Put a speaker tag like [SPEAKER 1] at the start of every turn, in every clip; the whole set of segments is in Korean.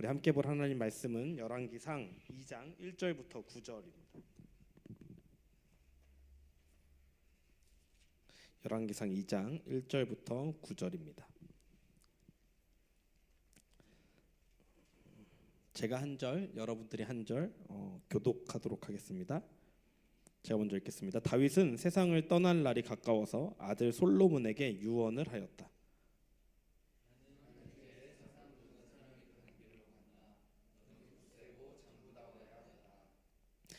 [SPEAKER 1] 우리 함께 볼 하나님 말씀은 열왕기상 2장 1절부터 9절입니다. 열왕기상 2장 1절부터 9절입니다. 제가 한 절, 여러분들이 한 절 교독하도록 하겠습니다. 제가 먼저 읽겠습니다. 다윗은 세상을 떠날 날이 가까워서 아들 솔로몬에게 유언을 하였다.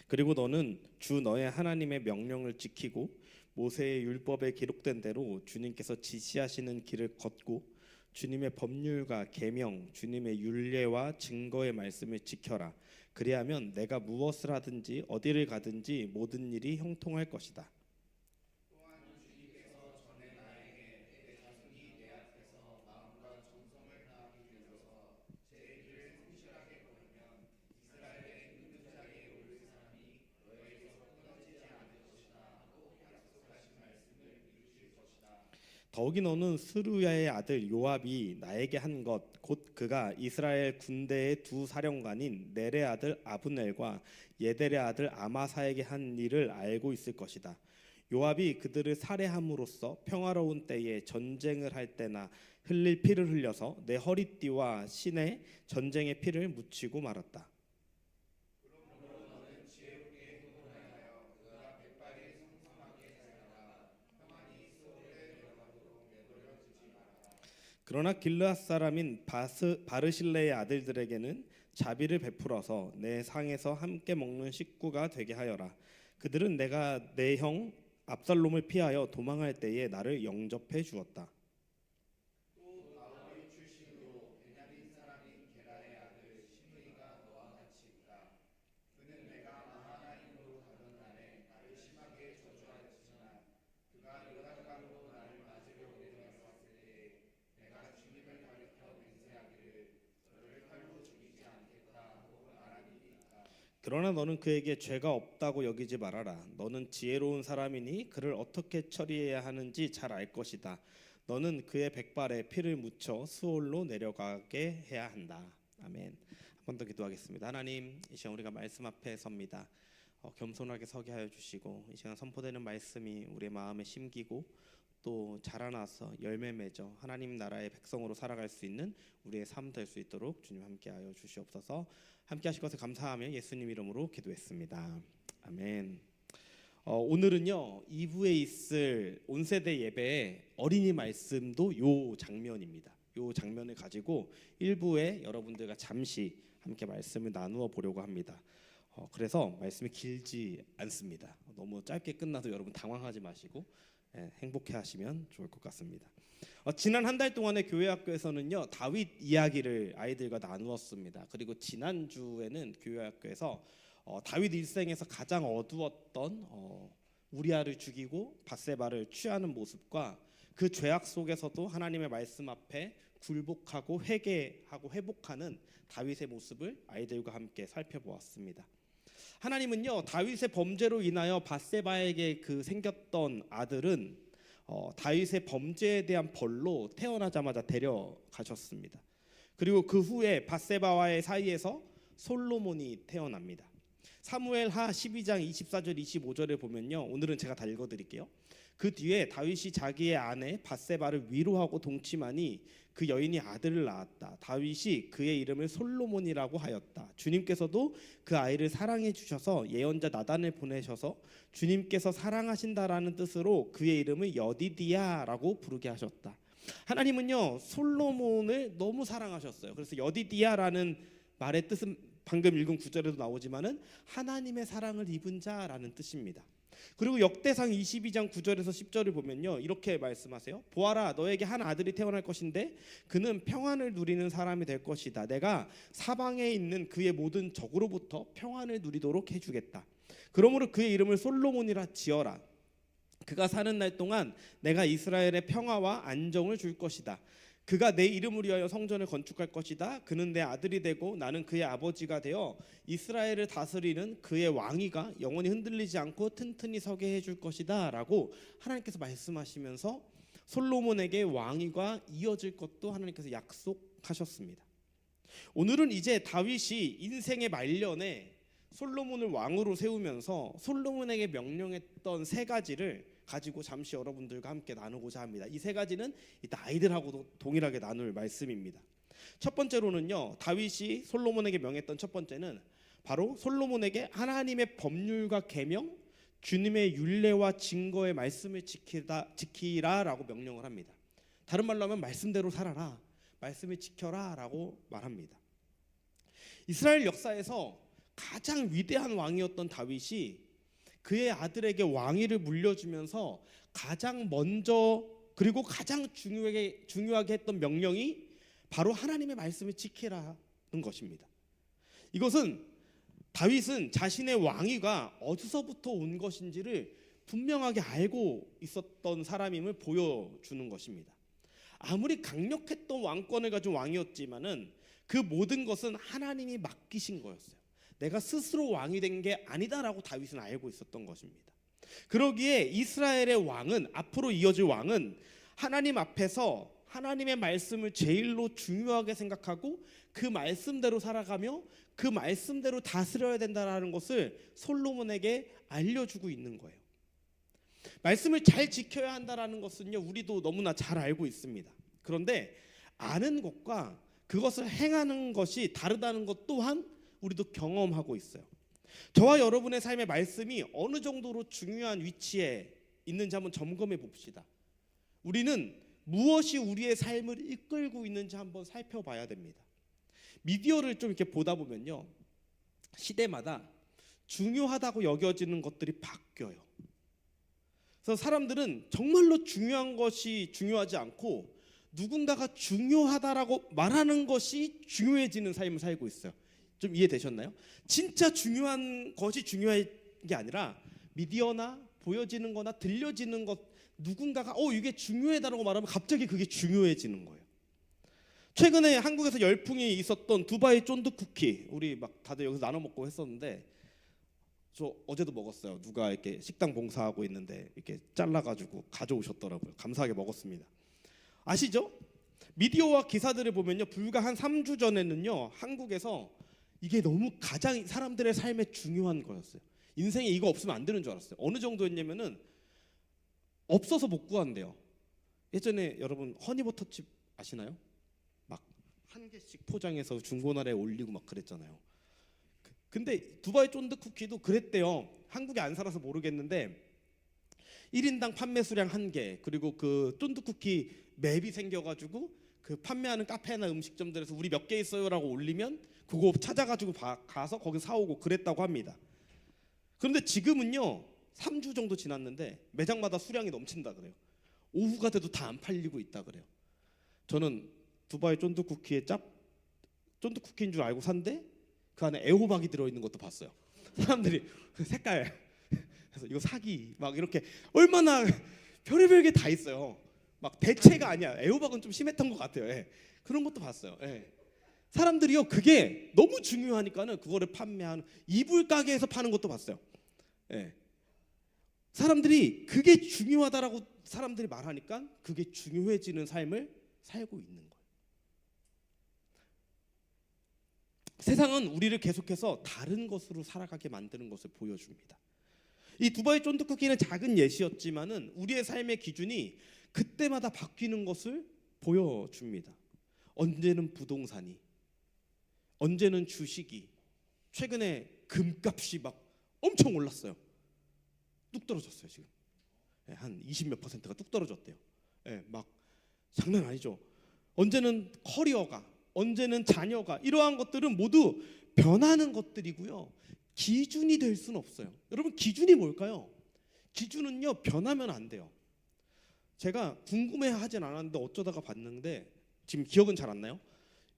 [SPEAKER 1] 그리고 너는 주 너의 하나님의 명령을 지키고 모세의 율법에 기록된 대로 주님께서 지시하시는 길을 걷고 주님의 법률과 계명, 주님의 율례와 증거의 말씀을 지켜라. 그리하면 내가 무엇을 하든지 어디를 가든지 모든 일이 형통할 것이다. 더욱이 너는 스루야의 아들 요압이 나에게 한 것 곧 그가 이스라엘 군대의 두 사령관인 넬의 아들 아브넬과 예델의 아들 아마사에게 한 일을 알고 있을 것이다. 요압이 그들을 살해함으로써 평화로운 때에 전쟁을 할 때나 흘릴 피를 흘려서 내 허리띠와 신에 전쟁의 피를 묻히고 말았다. 그러나 길르앗 사람인 바르실레의 아들들에게는 자비를 베풀어서 내 상에서 함께 먹는 식구가 되게 하여라. 그들은 내가 내 형 압살롬을 피하여 도망할 때에 나를 영접해 주었다. 그러나 너는 그에게 죄가 없다고 여기지 말아라. 너는 지혜로운 사람이니 그를 어떻게 처리해야 하는지 잘 알 것이다. 너는 그의 백발에 피를 묻혀 수올로 내려가게 해야 한다. 아멘. 한 번 더 기도하겠습니다. 하나님, 이 시간 우리가 말씀 앞에 섭니다. 겸손하게 서게 하여 주시고 이 시간 선포되는 말씀이 우리의 마음에 심기고 또 자라나서 열매 맺어 하나님 나라의 백성으로 살아갈 수 있는 우리의 삶 될 수 있도록 주님 함께하여 주시옵소서. 함께 하실 것을 감사하며 예수님 이름으로 기도했습니다. 아멘. 오늘은요 2부에 있을 온세대 예배의 어린이 말씀도 요 장면입니다. 요 장면을 가지고 1부에 여러분들과 잠시 함께 말씀을 나누어 보려고 합니다. 그래서 말씀이 길지 않습니다. 너무 짧게 끝나도 여러분 당황하지 마시고 행복해 하시면 좋을 것 같습니다. 지난 한 달 동안의 교회학교에서는요 다윗 이야기를 아이들과 나누었습니다. 그리고 지난주에는 교회학교에서 다윗 일생에서 가장 어두웠던 우리아를 죽이고 밧세바를 취하는 모습과 그 죄악 속에서도 하나님의 말씀 앞에 굴복하고 회개하고 회복하는 다윗의 모습을 아이들과 함께 살펴보았습니다. 하나님은요 다윗의 범죄로 인하여 밧세바에게 그 생겼던 아들은 다윗의 범죄에 대한 벌로 태어나자마자 데려가셨습니다. 그리고 그 후에 밧세바와의 사이에서 솔로몬이 태어납니다. 사무엘하 12장 24절 25절에 보면요 오늘은 제가 다 읽어드릴게요. 그 뒤에 다윗이 자기의 아내 밧세바를 위로하고 동침하니 그 여인이 아들을 낳았다. 다윗이 그의 이름을 솔로몬이라고 하였다. 주님께서도 그 아이를 사랑해 주셔서 예언자 나단을 보내셔서 주님께서 사랑하신다라는 뜻으로 그의 이름을 여디디야라고 부르게 하셨다. 하나님은요 솔로몬을 너무 사랑하셨어요. 그래서 여디디야라는 말의 뜻은 방금 읽은 구절에도 나오지만은 하나님의 사랑을 입은 자라는 뜻입니다. 그리고 역대상 22장 9절에서 10절을 보면요 이렇게 말씀하세요. 보아라 너에게 한 아들이 태어날 것인데 그는 평안을 누리는 사람이 될 것이다. 내가 사방에 있는 그의 모든 적으로부터 평안을 누리도록 해주겠다. 그러므로 그의 이름을 솔로몬이라 지어라. 그가 사는 날 동안 내가 이스라엘의 평화와 안정을 줄 것이다. 그가 내 이름을 위하여 성전을 건축할 것이다. 그는 내 아들이 되고 나는 그의 아버지가 되어 이스라엘을 다스리는 그의 왕위가 영원히 흔들리지 않고 튼튼히 서게 해줄 것이다 라고 하나님께서 말씀하시면서 솔로몬에게 왕위가 이어질 것도 하나님께서 약속하셨습니다. 오늘은 이제 다윗이 인생의 말년에 솔로몬을 왕으로 세우면서 솔로몬에게 명령했던 세 가지를 가지고 잠시 여러분들과 함께 나누고자 합니다. 이 세 가지는 이따 아이들하고도 동일하게 나눌 말씀입니다. 첫 번째로는요, 다윗이 솔로몬에게 명했던 첫 번째는 바로 솔로몬에게 하나님의 법률과 계명, 주님의 율례와 증거의 말씀을 지키라라고 명령을 합니다. 다른 말로 하면 말씀대로 살아라, 말씀을 지켜라라고 말합니다. 이스라엘 역사에서 가장 위대한 왕이었던 다윗이 그의 아들에게 왕위를 물려주면서 가장 먼저 그리고 가장 중요하게 했던 명령이 바로 하나님의 말씀을 지키라는 것입니다. 이것은 다윗은 자신의 왕위가 어디서부터 온 것인지를 분명하게 알고 있었던 사람임을 보여주는 것입니다. 아무리 강력했던 왕권을 가진 왕이었지만은 그 모든 것은 하나님이 맡기신 거였어요. 내가 스스로 왕이 된 게 아니다라고 다윗은 알고 있었던 것입니다. 그러기에 이스라엘의 왕은, 앞으로 이어질 왕은 하나님 앞에서 하나님의 말씀을 제일로 중요하게 생각하고 그 말씀대로 살아가며 그 말씀대로 다스려야 된다는 것을 솔로몬에게 알려주고 있는 거예요. 말씀을 잘 지켜야 한다는 것은요, 우리도 너무나 잘 알고 있습니다. 그런데 아는 것과 그것을 행하는 것이 다르다는 것 또한 우리도 경험하고 있어요. 저와 여러분의 삶의 말씀이 어느 정도로 중요한 위치에 있는지 한번 점검해 봅시다. 우리는 무엇이 우리의 삶을 이끌고 있는지 한번 살펴봐야 됩니다. 미디어를 좀 이렇게 보다 보면요, 시대마다 중요하다고 여겨지는 것들이 바뀌어요. 그래서 사람들은 정말로 중요한 것이 중요하지 않고 누군가가 중요하다라고 말하는 것이 중요해지는 삶을 살고 있어요. 좀 이해되셨나요? 진짜 중요한 것이 중요한 게 아니라 미디어나 보여지는 거나 들려지는 것, 누군가가 이게 중요하다고 말하면 갑자기 그게 중요해지는 거예요. 최근에 한국에서 열풍이 있었던 두바이 쫀득쿠키, 우리 막 다들 여기서 나눠 먹고 했었는데 저 어제도 먹었어요. 누가 이렇게 식당 봉사하고 있는데 이렇게 잘라가지고 가져오셨더라고요. 감사하게 먹었습니다. 아시죠? 미디어와 기사들을 보면요, 불과 한 3주 전에는요, 한국에서 이게 너무 가장 사람들의 삶에 중요한 거였어요. 인생에 이거 없으면 안 되는 줄 알았어요. 어느 정도였냐면은 없어서 못 구한대요. 예전에 여러분 허니버터칩 아시나요? 막 한 개씩 포장해서 중고나라에 올리고 막 그랬잖아요. 근데 두바이 쫀득쿠키도 그랬대요. 한국에 안 살아서 모르겠는데 1인당 판매 수량 1개, 그리고 그 쫀득쿠키 맵이 생겨가지고 그 판매하는 카페나 음식점들에서 우리 몇 개 있어요라고 올리면 그거 찾아가지고 가서 거기 사오고 그랬다고 합니다. 그런데 지금은요, 3주 정도 지났는데 매장마다 수량이 넘친다 그래요. 오후가 돼도 다 안 팔리고 있다 그래요. 저는 두바이 쫀득쿠키에 쫀득쿠키인 줄 알고 산데 그 안에 애호박이 들어있는 것도 봤어요. 사람들이 그 색깔 그래서 이거 사기 막 이렇게 얼마나 별의별 게 다 있어요. 막 대체가 아니야. 애호박은 좀 심했던 것 같아요. 예. 그런 것도 봤어요. 예. 사람들이요, 그게 너무 중요하니까는 그거를 판매하는 이불 가게에서 파는 것도 봤어요. 예. 사람들이 그게 중요하다라고 사람들이 말하니까 그게 중요해지는 삶을 살고 있는 거예요. 세상은 우리를 계속해서 다른 것으로 살아가게 만드는 것을 보여줍니다. 이 두바이 쫀득쿠키는 작은 예시였지만은 우리의 삶의 기준이 그때마다 바뀌는 것을 보여줍니다. 언제는 부동산이, 언제는 주식이, 최근에 금값이 막 엄청 올랐어요. 뚝 떨어졌어요 지금. 한 20몇 %가 뚝 떨어졌대요. 막 장난 아니죠. 언제는 커리어가, 언제는 자녀가, 이러한 것들은 모두 변하는 것들이고요. 기준이 될 수는 없어요. 여러분, 기준이 뭘까요? 기준은요, 변하면 안 돼요. 제가 궁금해하진 않았는데 어쩌다가 봤는데 지금 기억은 잘 안 나요.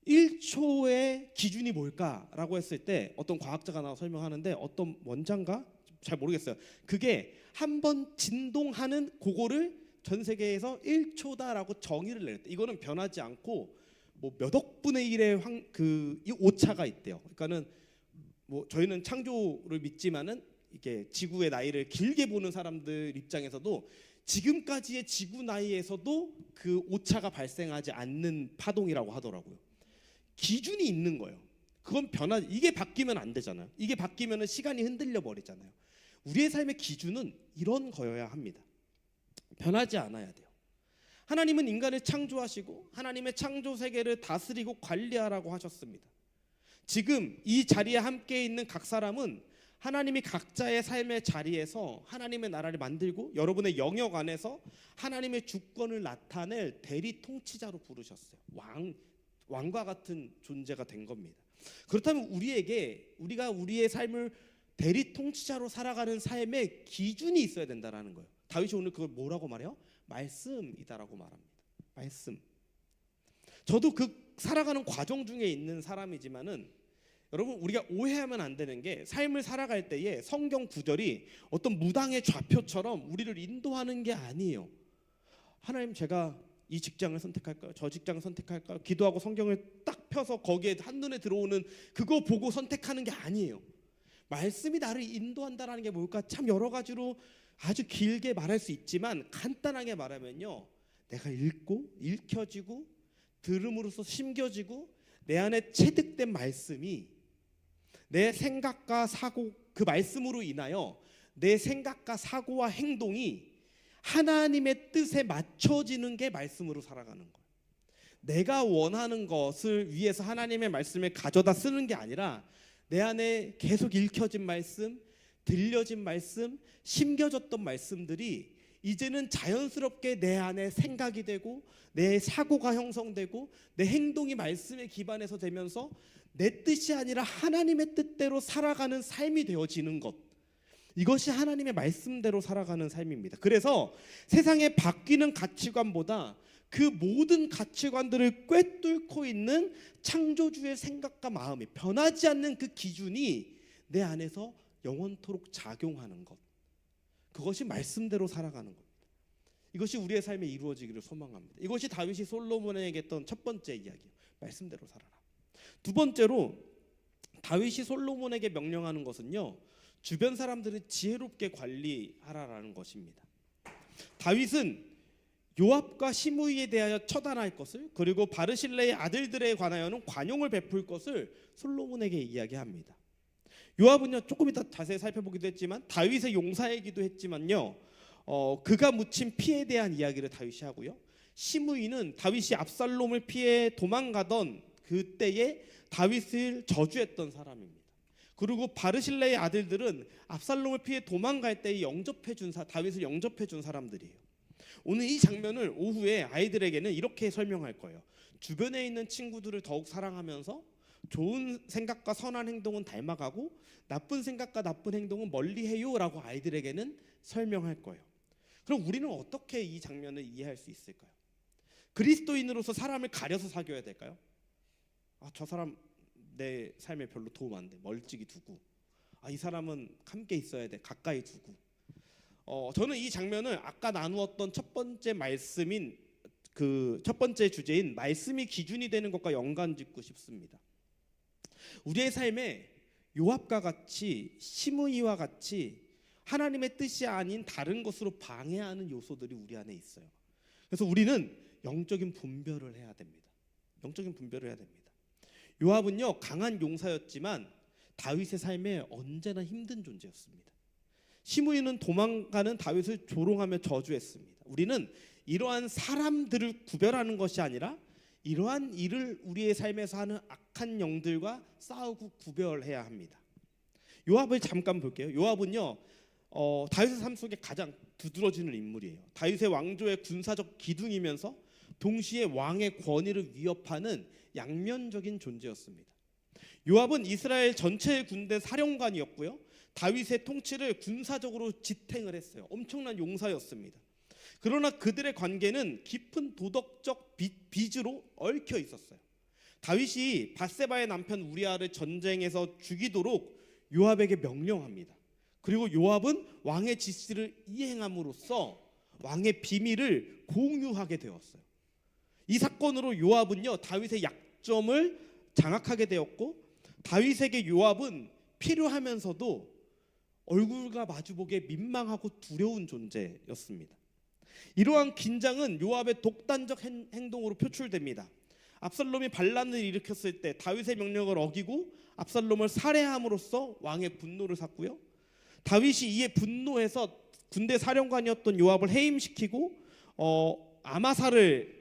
[SPEAKER 1] 1초의 기준이 뭘까라고 했을 때 어떤 과학자가 나와 설명하는데, 어떤 원자인가 잘 모르겠어요. 그게 한 번 진동하는 그거를 전 세계에서 1초다라고 정의를 내렸대. 이거는 변하지 않고 뭐 몇 억분의 1의 이 오차가 있대요. 그러니까는 뭐 저희는 창조를 믿지만은 이게 지구의 나이를 길게 보는 사람들 입장에서도 지금까지의 지구 나이에서도 그 오차가 발생하지 않는 파동이라고 하더라고요. 기준이 있는 거예요. 그건 이게 바뀌면 안 되잖아요. 이게 바뀌면 시간이 흔들려 버리잖아요. 우리의 삶의 기준은 이런 거여야 합니다. 변하지 않아야 돼요. 하나님은 인간을 창조하시고 하나님의 창조 세계를 다스리고 관리하라고 하셨습니다. 지금 이 자리에 함께 있는 각 사람은 하나님이 각자의 삶의 자리에서 하나님의 나라를 만들고 여러분의 영역 안에서 하나님의 주권을 나타낼 대리 통치자로 부르셨어요. 왕과 같은 존재가 된 겁니다. 그렇다면 우리가 우리의 삶을 대리 통치자로 살아가는 삶의 기준이 있어야 된다는 거예요. 다윗이 오늘 그걸 뭐라고 말해요? 말씀이다라고 말합니다. 말씀. 저도 그 살아가는 과정 중에 있는 사람이지만은 여러분, 우리가 오해하면 안 되는 게 삶을 살아갈 때에 성경 구절이 어떤 무당의 좌표처럼 우리를 인도하는 게 아니에요. 하나님, 제가 이 직장을 선택할까요? 저 직장을 선택할까요? 기도하고 성경을 딱 펴서 거기에 한눈에 들어오는 그거 보고 선택하는 게 아니에요. 말씀이 나를 인도한다라는 게 뭘까? 참 여러 가지로 아주 길게 말할 수 있지만 간단하게 말하면요, 내가 읽혀지고 들음으로써 심겨지고 내 안에 체득된 말씀이 내 생각과 사고, 그 말씀으로 인하여 내 생각과 사고와 행동이 하나님의 뜻에 맞춰지는 게 말씀으로 살아가는 거예요. 내가 원하는 것을 위해서 하나님의 말씀을 가져다 쓰는 게 아니라 내 안에 계속 읽혀진 말씀, 들려진 말씀, 심겨졌던 말씀들이 이제는 자연스럽게 내 안에 생각이 되고 내 사고가 형성되고 내 행동이 말씀에 기반해서 되면서 내 뜻이 아니라 하나님의 뜻대로 살아가는 삶이 되어지는 것, 이것이 하나님의 말씀대로 살아가는 삶입니다. 그래서 세상에 바뀌는 가치관보다 그 모든 가치관들을 꿰뚫고 있는 창조주의 생각과 마음이 변하지 않는 그 기준이 내 안에서 영원토록 작용하는 것, 그것이 말씀대로 살아가는 겁니다. 이것이 우리의 삶에 이루어지기를 소망합니다. 이것이 다윗이 솔로몬에게 했던 첫 번째 이야기예요. 말씀대로 살아라. 두 번째로 다윗이 솔로몬에게 명령하는 것은요, 주변 사람들을 지혜롭게 관리하라라는 것입니다. 다윗은 요압과 시므이에 대하여 처단할 것을, 그리고 바르실레의 아들들에 관하여는 관용을 베풀 것을 솔로몬에게 이야기합니다. 요압은요, 조금 이따 자세히 살펴보기도 했지만 다윗의 용사이기도 했지만요, 그가 묻힌 피에 대한 이야기를 다윗이 하고요, 시므이는 다윗이 압살롬을 피해 도망가던 그때에 다윗을 저주했던 사람입니다. 그리고 바르실레의 아들들은 압살롬을 피해 도망갈 때에 다윗을 영접해 준 사람들이에요. 오늘 이 장면을 오후에 아이들에게는 이렇게 설명할 거예요. 주변에 있는 친구들을 더욱 사랑하면서 좋은 생각과 선한 행동은 닮아가고 나쁜 생각과 나쁜 행동은 멀리해요 라고 아이들에게는 설명할 거예요. 그럼 우리는 어떻게 이 장면을 이해할 수 있을까요? 그리스도인으로서 사람을 가려서 사귀어야 될까요? 저 사람 내 삶에 별로 도움 안 돼, 멀찍이 두고, 이 사람은 함께 있어야 돼, 가까이 두고. 저는 이 장면을 아까 나누었던 첫 번째 말씀인 그 첫 번째 주제인 말씀이 기준이 되는 것과 연관짓고 싶습니다. 우리의 삶에 요압과 같이 시므이와 같이 하나님의 뜻이 아닌 다른 것으로 방해하는 요소들이 우리 안에 있어요. 그래서 우리는 영적인 분별을 해야 됩니다. 영적인 분별을 해야 됩니다. 요압은요, 강한 용사였지만 다윗의 삶에 언제나 힘든 존재였습니다. 시므이는 도망가는 다윗을 조롱하며 저주했습니다. 우리는 이러한 사람들을 구별하는 것이 아니라 이러한 일을 우리의 삶에서 하는 악한 영들과 싸우고 구별해야 합니다. 요압을 잠깐 볼게요. 요압은요, 다윗의 삶 속에 가장 두드러지는 인물이에요. 다윗의 왕조의 군사적 기둥이면서 동시에 왕의 권위를 위협하는 양면적인 존재였습니다. 요압은 이스라엘 전체의 군대 사령관이었고요, 다윗의 통치를 군사적으로 지탱을 했어요. 엄청난 용사였습니다. 그러나 그들의 관계는 깊은 도덕적 빚으로 얽혀 있었어요. 다윗이 밧세바의 남편 우리아를 전쟁에서 죽이도록 요압에게 명령합니다. 그리고 요압은 왕의 지시를 이행함으로써 왕의 비밀을 공유하게 되었어요. 이 사건으로 요압은요, 다윗의 약점을 장악하게 되었고, 다윗에게 요압은 필요하면서도 얼굴과 마주보기에 민망하고 두려운 존재였습니다. 이러한 긴장은 요압의 독단적 행동으로 표출됩니다. 압살롬이 반란을 일으켰을 때 다윗의 명령을 어기고 압살롬을 살해함으로써 왕의 분노를 샀고요. 다윗이 이에 분노해서 군대 사령관이었던 요압을 해임시키고 아마사를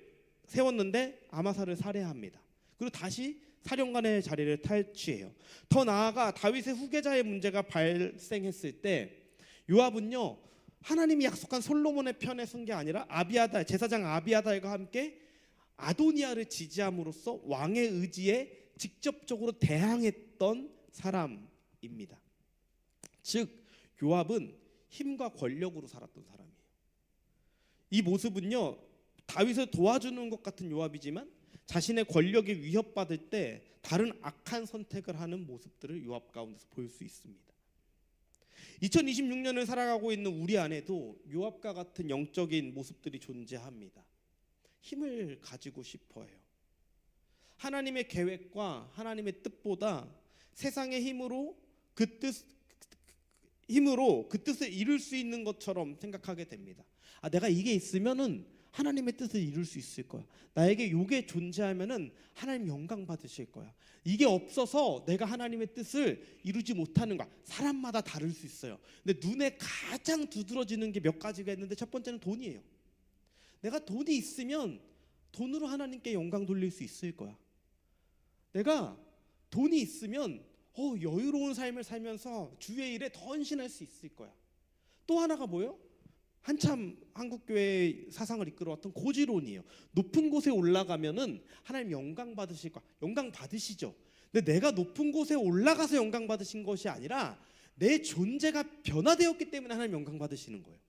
[SPEAKER 1] 세웠는데 아마사를 살해합니다. 그리고 다시 사령관의 자리를 탈취해요. 더 나아가 다윗의 후계자의 문제가 발생했을 때 요압은요, 하나님이 약속한 솔로몬의 편에 선 게 아니라 아비아달, 제사장 아비아달과 함께 아도니아를 지지함으로써 왕의 의지에 직접적으로 대항했던 사람입니다. 즉 요압은 힘과 권력으로 살았던 사람이에요. 이 모습은요, 다윗을 도와주는 것 같은 요압이지만 자신의 권력이 위협받을 때 다른 악한 선택을 하는 모습들을 요압 가운데서 볼 수 있습니다. 2026년을 살아가고 있는 우리 안에도 요압과 같은 영적인 모습들이 존재합니다. 힘을 가지고 싶어 해요. 하나님의 계획과 하나님의 뜻보다 세상의 힘으로 그 뜻을 이룰 수 있는 것처럼 생각하게 됩니다. 내가 이게 있으면은 하나님의 뜻을 이룰 수 있을 거야. 나에게 이게 존재하면은 하나님 영광 받으실 거야. 이게 없어서 내가 하나님의 뜻을 이루지 못하는 거야. 사람마다 다를 수 있어요. 근데 눈에 가장 두드러지는 게 몇 가지가 있는데 첫 번째는 돈이에요. 내가 돈이 있으면 돈으로 하나님께 영광 돌릴 수 있을 거야. 내가 돈이 있으면 여유로운 삶을 살면서 주의 일에 더 헌신할 수 있을 거야. 또 하나가 뭐예요? 한참 한국교회의 사상을 이끌어왔던 고지론이에요. 높은 곳에 올라가면은 하나님 영광 받으실 거야. 영광 받으시죠. 근데 내가 높은 곳에 올라가서 영광 받으신 것이 아니라 내 존재가 변화되었기 때문에 하나님 영광 받으시는 거예요.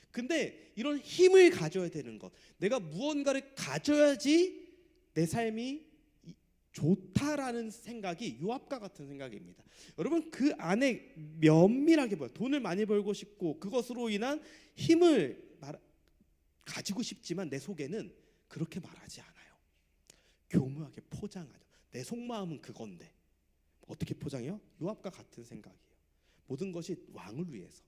[SPEAKER 1] 근데 이런 힘을 가져야 되는 것, 내가 무언가를 가져야지 내 삶이 좋다라는 생각이 요압과 같은 생각입니다. 여러분, 그 안에 면밀하게 봐요. 돈을 많이 벌고 싶고 그것으로 인한 힘을 가지고 싶지만 내 속에는 그렇게 말하지 않아요. 교묘하게 포장하죠. 내 속마음은 그건데 어떻게 포장해요? 요압과 같은 생각이에요. 모든 것이 왕을 위해서.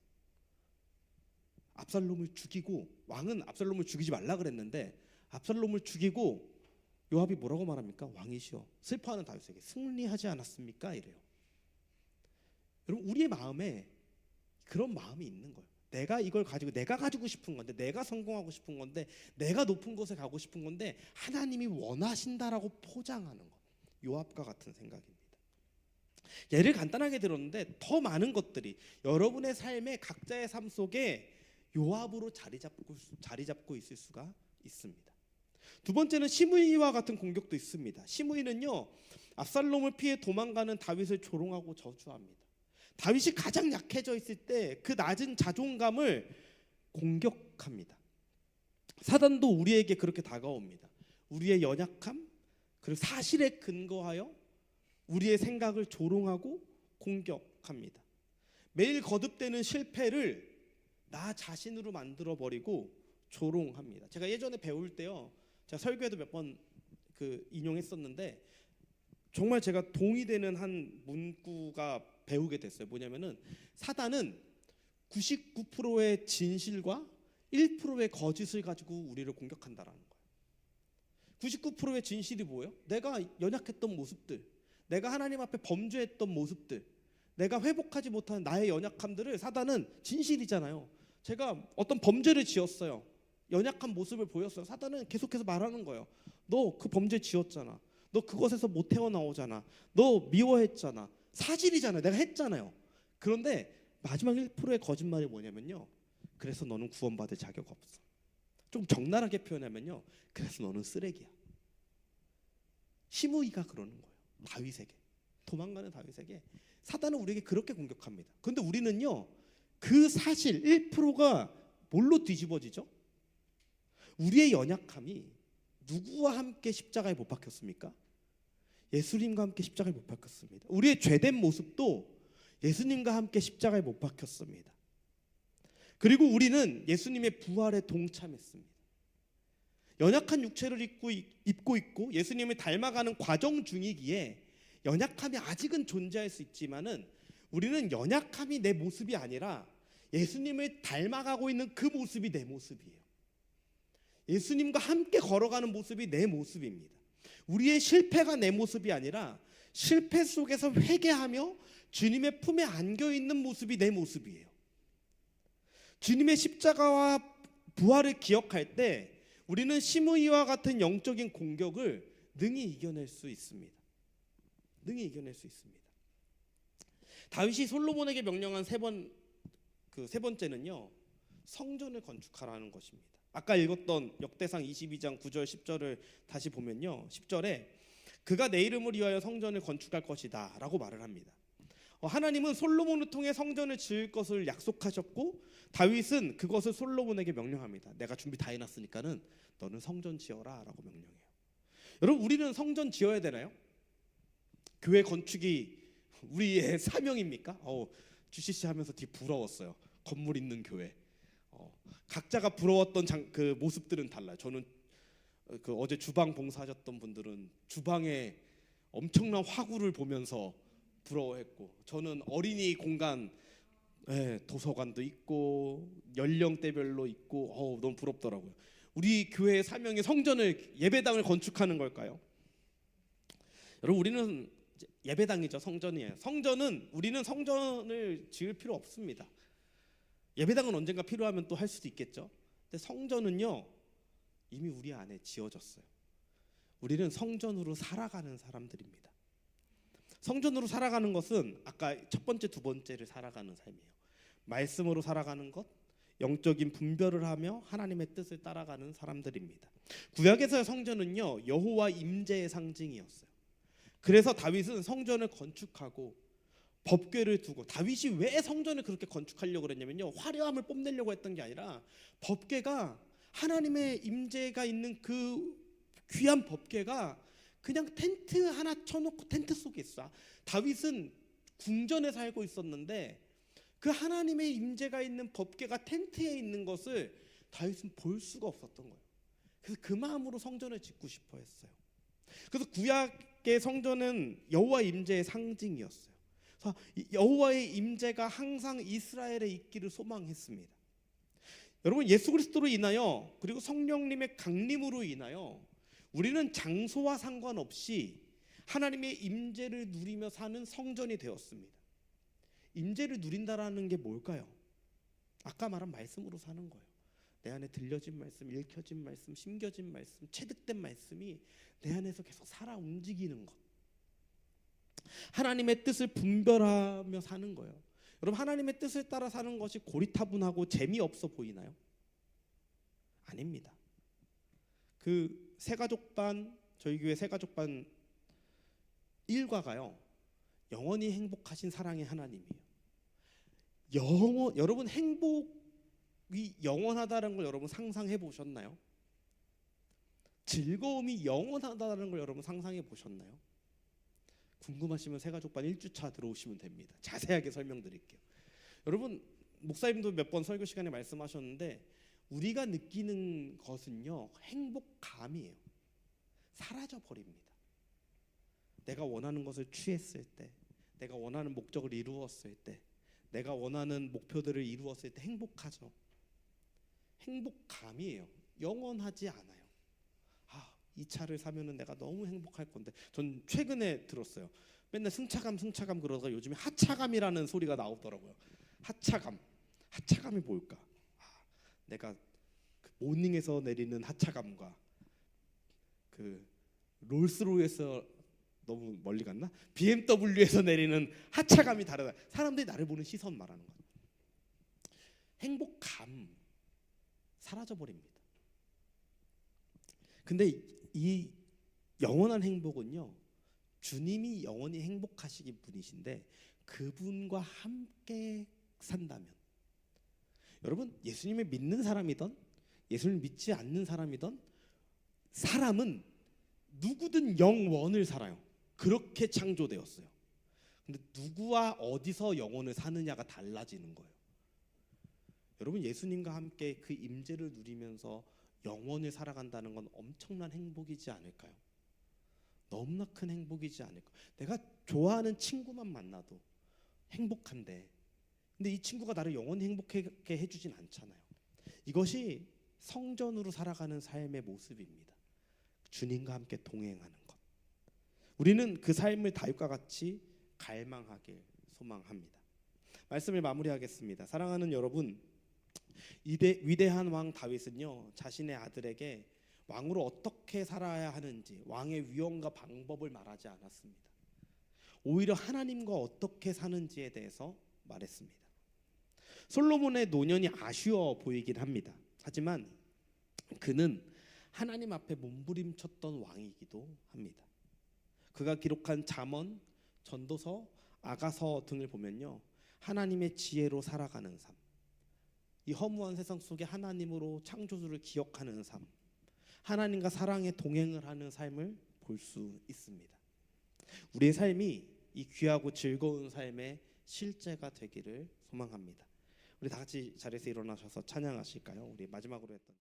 [SPEAKER 1] 압살롬을 죽이고, 왕은 압살롬을 죽이지 말라 그랬는데 압살롬을 죽이고 요압이 뭐라고 말합니까? 왕이시여, 슬퍼하는 다윗에게 승리하지 않았습니까? 이래요. 여러분, 우리의 마음에 그런 마음이 있는 거예요. 내가 이걸 가지고 내가 가지고 싶은 건데, 내가 성공하고 싶은 건데, 내가 높은 곳에 가고 싶은 건데 하나님이 원하신다라고 포장하는 것. 요압과 같은 생각입니다. 예를 간단하게 들었는데 더 많은 것들이 여러분의 삶에 각자의 삶 속에 요압으로 자리 잡고 있을 수가 있습니다. 두 번째는 시므이와 같은 공격도 있습니다. 시므이는요, 압살롬을 피해 도망가는 다윗을 조롱하고 저주합니다. 다윗이 가장 약해져 있을 때 그 낮은 자존감을 공격합니다. 사단도 우리에게 그렇게 다가옵니다. 우리의 연약함, 그리고 사실에 근거하여 우리의 생각을 조롱하고 공격합니다. 매일 거듭되는 실패를 나 자신으로 만들어버리고 조롱합니다. 제가 예전에 배울 때요, 제가 설교에도 몇 번 인용했었는데 정말 제가 동의되는 한 문구가 배우게 됐어요. 뭐냐면은 사단은 99%의 진실과 1%의 거짓을 가지고 우리를 공격한다라는 거예요. 99%의 진실이 뭐예요? 내가 연약했던 모습들, 내가 하나님 앞에 범죄했던 모습들, 내가 회복하지 못하는 나의 연약함들을 사단은 진실이잖아요. 제가 어떤 범죄를 지었어요. 연약한 모습을 보였어요. 사단은 계속해서 말하는 거예요. 너 그 범죄 지었잖아. 너 그것에서 못 헤어나오잖아. 너 미워했잖아. 사실이잖아요. 내가 했잖아요. 그런데 마지막 1%의 거짓말이 뭐냐면요, 그래서 너는 구원받을 자격 없어. 좀 적나라하게 표현하면요, 그래서 너는 쓰레기야. 시므이가 그러는 거예요. 다윗에게, 도망가는 다윗에게 사단은 우리에게 그렇게 공격합니다. 그런데 우리는요, 그 사실 1%가 뭘로 뒤집어지죠? 우리의 연약함이 누구와 함께 십자가에 못 박혔습니까? 예수님과 함께 십자가에 못 박혔습니다. 우리의 죄된 모습도 예수님과 함께 십자가에 못 박혔습니다. 그리고 우리는 예수님의 부활에 동참했습니다. 연약한 육체를 입고 있고 예수님을 닮아가는 과정 중이기에 연약함이 아직은 존재할 수 있지만은 우리는 연약함이 내 모습이 아니라 예수님을 닮아가고 있는 그 모습이 내 모습이에요. 예수님과 함께 걸어가는 모습이 내 모습입니다. 우리의 실패가 내 모습이 아니라 실패 속에서 회개하며 주님의 품에 안겨 있는 모습이 내 모습이에요. 주님의 십자가와 부활을 기억할 때 우리는 심의와 같은 영적인 공격을 능히 이겨낼 수 있습니다. 능히 이겨낼 수 있습니다. 다윗이 솔로몬에게 명령한 세 번째는요, 성전을 건축하라는 것입니다. 아까 읽었던 역대상 22장 9절 10절을 다시 보면요, 10절에 그가 내 이름을 위하여 성전을 건축할 것이다 라고 말을 합니다. 하나님은 솔로몬을 통해 성전을 지을 것을 약속하셨고 다윗은 그것을 솔로몬에게 명령합니다. 내가 준비 다 해놨으니까는 너는 성전 지어라 라고 명령해요. 여러분, 우리는 성전 지어야 되나요? 교회 건축이 우리의 사명입니까? GCC 하면서 되게 부러웠어요. 건물 있는 교회. 각자가 부러웠던 그 모습들은 달라요. 저는 어제 주방 봉사하셨던 분들은 주방에 엄청난 화구를 보면서 부러워했고, 저는 어린이 공간, 도서관도 있고 연령대별로 있고 너무 부럽더라고요. 우리 교회의 사명이 성전을, 예배당을 건축하는 걸까요? 여러분, 우리는 예배당이죠. 성전이에요. 우리는 성전을 지을 필요 없습니다. 예배당은 언젠가 필요하면 또 할 수도 있겠죠. 근데 성전은요, 이미 우리 안에 지어졌어요. 우리는 성전으로 살아가는 사람들입니다. 성전으로 살아가는 것은 아까 첫 번째, 두 번째를 살아가는 삶이에요. 말씀으로 살아가는 것, 영적인 분별을 하며 하나님의 뜻을 따라가는 사람들입니다. 구약에서의 성전은요, 여호와 임재의 상징이었어요. 그래서 다윗은 성전을 건축하고 법궤를 두고, 다윗이 왜 성전을 그렇게 건축하려고 그랬냐면요, 화려함을 뽐내려고 했던 게 아니라 법궤가, 하나님의 임재가 있는 그 귀한 법궤가 그냥 텐트 하나 쳐놓고 텐트 속에 있어. 다윗은 궁전에 살고 있었는데 그 하나님의 임재가 있는 법궤가 텐트에 있는 것을 다윗은 볼 수가 없었던 거예요. 그래서 그 마음으로 성전을 짓고 싶어 했어요. 그래서 구약의 성전은 여호와 임재의 상징이었어요. 그래서 여호와의 임재가 항상 이스라엘에 있기를 소망했습니다. 여러분, 예수 그리스도로 인하여 그리고 성령님의 강림으로 인하여 우리는 장소와 상관없이 하나님의 임재를 누리며 사는 성전이 되었습니다. 임재를 누린다라는 게 뭘까요? 아까 말한 말씀으로 사는 거예요. 내 안에 들려진 말씀, 읽혀진 말씀, 심겨진 말씀, 체득된 말씀이 내 안에서 계속 살아 움직이는 것. 하나님의 뜻을 분별하며 사는 거예요. 여러분, 하나님의 뜻을 따라 사는 것이 고리타분하고 재미없어 보이나요? 아닙니다. 그 새가족반, 저희 교회 새가족반 일과가요, 영원히 행복하신 사랑의 하나님이에요. 여러분, 행복이 영원하다는 걸 여러분 상상해 보셨나요? 즐거움이 영원하다는 걸 여러분 상상해 보셨나요? 궁금하시면 새가족반 1주차 들어오시면 됩니다. 자세하게 설명드릴게요. 여러분, 목사님도 몇 번 설교 시간에 말씀하셨는데 우리가 느끼는 것은요, 행복감이에요. 사라져 버립니다. 내가 원하는 것을 취했을 때, 내가 원하는 목적을 이루었을 때, 내가 원하는 목표들을 이루었을 때 행복하죠. 행복감이에요. 영원하지 않아요. 이 차를 사면은 내가 너무 행복할 건데. 전 최근에 들었어요. 맨날 승차감 그러다가 요즘에 하차감이라는 소리가 나오더라고요. 하차감이 뭘까? 내가 그 모닝에서 내리는 하차감과 그 롤스로이스에서, 너무 멀리 갔나? BMW에서 내리는 하차감이 다르다. 사람들이 나를 보는 시선 말하는 거예요. 행복감 사라져 버립니다. 근데 이 영원한 행복은요, 주님이 영원히 행복하시기 분이신데 그분과 함께 산다면, 여러분, 예수님을 믿는 사람이든 예수님을 믿지 않는 사람이든 사람은 누구든 영원을 살아요. 그렇게 창조되었어요. 근데 누구와 어디서 영원을 사느냐가 달라지는 거예요. 여러분, 예수님과 함께 그 임재를 누리면서 영원을 살아간다는 건 엄청난 행복이지 않을까요? 너무나 큰 행복이지 않을까요? 내가 좋아하는 친구만 만나도 행복한데, 근데 이 친구가 나를 영원히 행복하게 해주진 않잖아요. 이것이 성전으로 살아가는 삶의 모습입니다. 주님과 함께 동행하는 것. 우리는 그 삶을 다윗과 같이 갈망하길 소망합니다. 말씀을 마무리하겠습니다. 사랑하는 여러분, 위대한 왕 다윗은요, 자신의 아들에게 왕으로 어떻게 살아야 하는지, 왕의 위엄과 방법을 말하지 않았습니다. 오히려 하나님과 어떻게 사는지에 대해서 말했습니다. 솔로몬의 노년이 아쉬워 보이긴 합니다. 하지만 그는 하나님 앞에 몸부림쳤던 왕이기도 합니다. 그가 기록한 잠언, 전도서, 아가서 등을 보면요, 하나님의 지혜로 살아가는 삶, 이 허무한 세상 속에 하나님으로 창조주를 기억하는 삶, 하나님과 사랑에 동행을 하는 삶을 볼 수 있습니다. 우리의 삶이 이 귀하고 즐거운 삶의 실제가 되기를 소망합니다. 우리 다 같이 자리에서 일어나셔서 찬양하실까요? 우리 마지막으로 했던